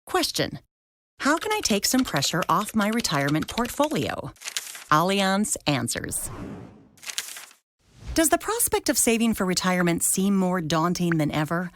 Question: how can I take some pressure off my retirement portfolio? Allianz answers. Does the prospect of saving for retirement seem more daunting than ever?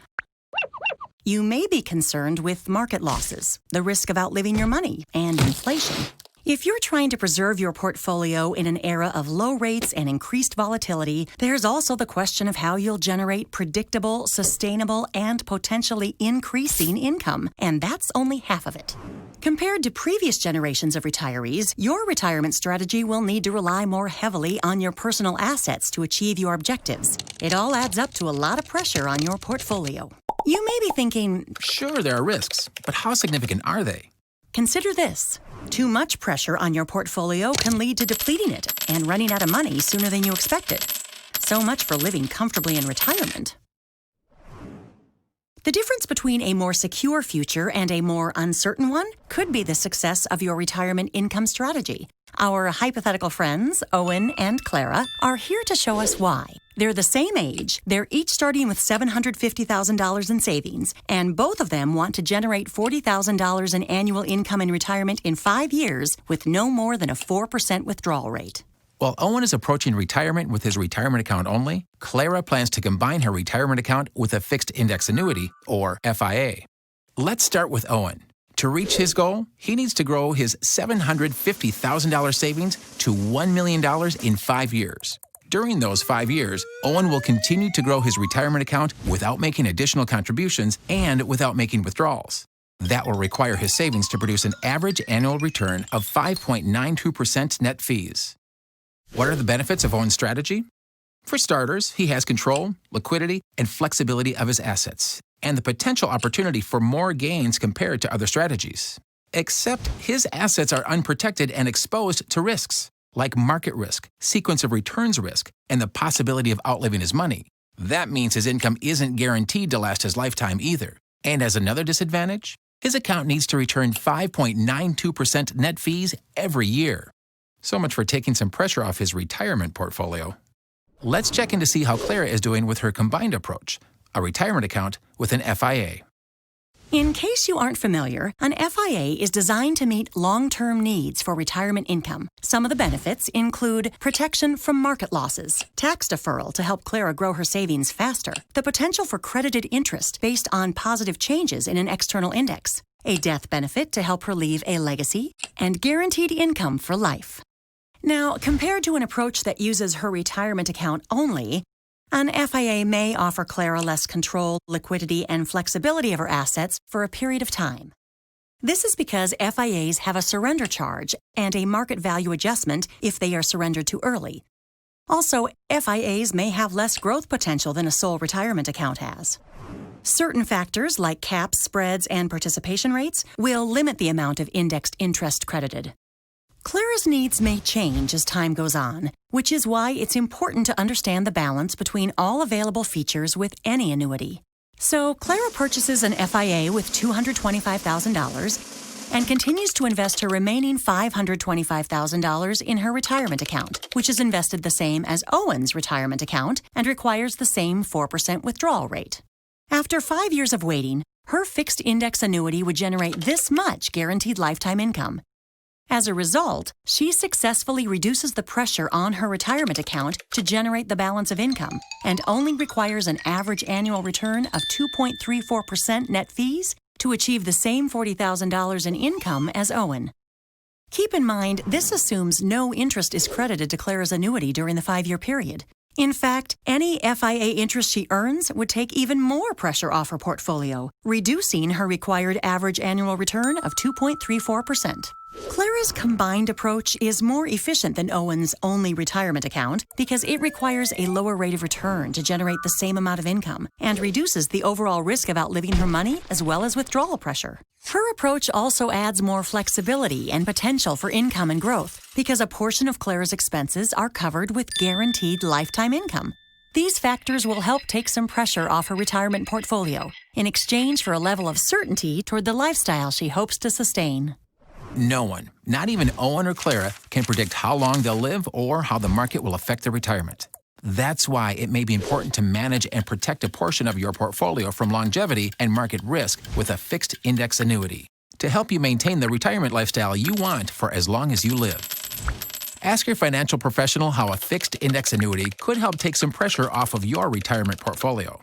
You may be concerned with market losses, the risk of outliving your money, and inflation. If you're trying to preserve your portfolio in an era of low rates and increased volatility, there's also the question of how you'll generate predictable, sustainable, and potentially increasing income, and that's only half of it. Compared to previous generations of retirees, your retirement strategy will need to rely more heavily on your personal assets to achieve your objectives. It all adds up to a lot of pressure on your portfolio. You may be thinking, sure, there are risks, but how significant are they? Consider this. Too much pressure on your portfolio can lead to depleting it and running out of money sooner than you expected. So much for living comfortably in retirement. The difference between a more secure future and a more uncertain one could be the success of your retirement income strategy. Our hypothetical friends, Owen and Clara, are here to show us why. They're the same age, they're each starting with $750,000 in savings, and both of them want to generate $40,000 in annual income in retirement in 5 years with no more than a 4% withdrawal rate. While Owen is approaching retirement with his retirement account only, Clara plans to combine her retirement account with a fixed index annuity, or FIA. Let's start with Owen. To reach his goal, he needs to grow his $750,000 savings to $1 million in 5 years. During those 5 years, Owen will continue to grow his retirement account without making additional contributions and without making withdrawals. That will require his savings to produce an average annual return of 5.92% net fees. What are the benefits of Owen's strategy? For starters, he has control, liquidity, and flexibility of his assets, and the potential opportunity for more gains compared to other strategies. Except his assets are unprotected and exposed to risks, like market risk, sequence of returns risk, and the possibility of outliving his money. That means his income isn't guaranteed to last his lifetime either. And as another disadvantage, his account needs to return 5.92% net fees every year. So much for taking some pressure off his retirement portfolio. Let's check in to see how Clara is doing with her combined approach, a retirement account with an FIA. In case you aren't familiar, an FIA is designed to meet long-term needs for retirement income. Some of the benefits include protection from market losses, tax deferral to help Clara grow her savings faster, the potential for credited interest based on positive changes in an external index, a death benefit to help her leave a legacy, and guaranteed income for life. Now, compared to an approach that uses her retirement account only, an FIA may offer Clara less control, liquidity, and flexibility of her assets for a period of time. This is because FIAs have a surrender charge and a market value adjustment if they are surrendered too early. Also, FIAs may have less growth potential than a sole retirement account has. Certain factors like caps, spreads, and participation rates will limit the amount of indexed interest credited. Clara's needs may change as time goes on, which is why it's important to understand the balance between all available features with any annuity. So Clara purchases an FIA with $225,000 and continues to invest her remaining $525,000 in her retirement account, which is invested the same as Owen's retirement account and requires the same 4% withdrawal rate. After 5 years of waiting, her fixed index annuity would generate this much guaranteed lifetime income. As a result, she successfully reduces the pressure on her retirement account to generate the balance of income and only requires an average annual return of 2.34% net fees to achieve the same $40,000 in income as Owen. Keep in mind, this assumes no interest is credited to Clara's annuity during the 5-year period. In fact, any FIA interest she earns would take even more pressure off her portfolio, reducing her required average annual return of 2.34%. Clara's combined approach is more efficient than Owen's only retirement account because it requires a lower rate of return to generate the same amount of income and reduces the overall risk of outliving her money as well as withdrawal pressure. Her approach also adds more flexibility and potential for income and growth because a portion of Clara's expenses are covered with guaranteed lifetime income. These factors will help take some pressure off her retirement portfolio in exchange for a level of certainty toward the lifestyle she hopes to sustain. No one, not even Owen or Clara, can predict how long they'll live or how the market will affect their retirement. That's why it may be important to manage and protect a portion of your portfolio from longevity and market risk with a fixed index annuity. to help you maintain the retirement lifestyle you want for as long as you live. Ask your financial professional how a fixed index annuity could help take some pressure off of your retirement portfolio.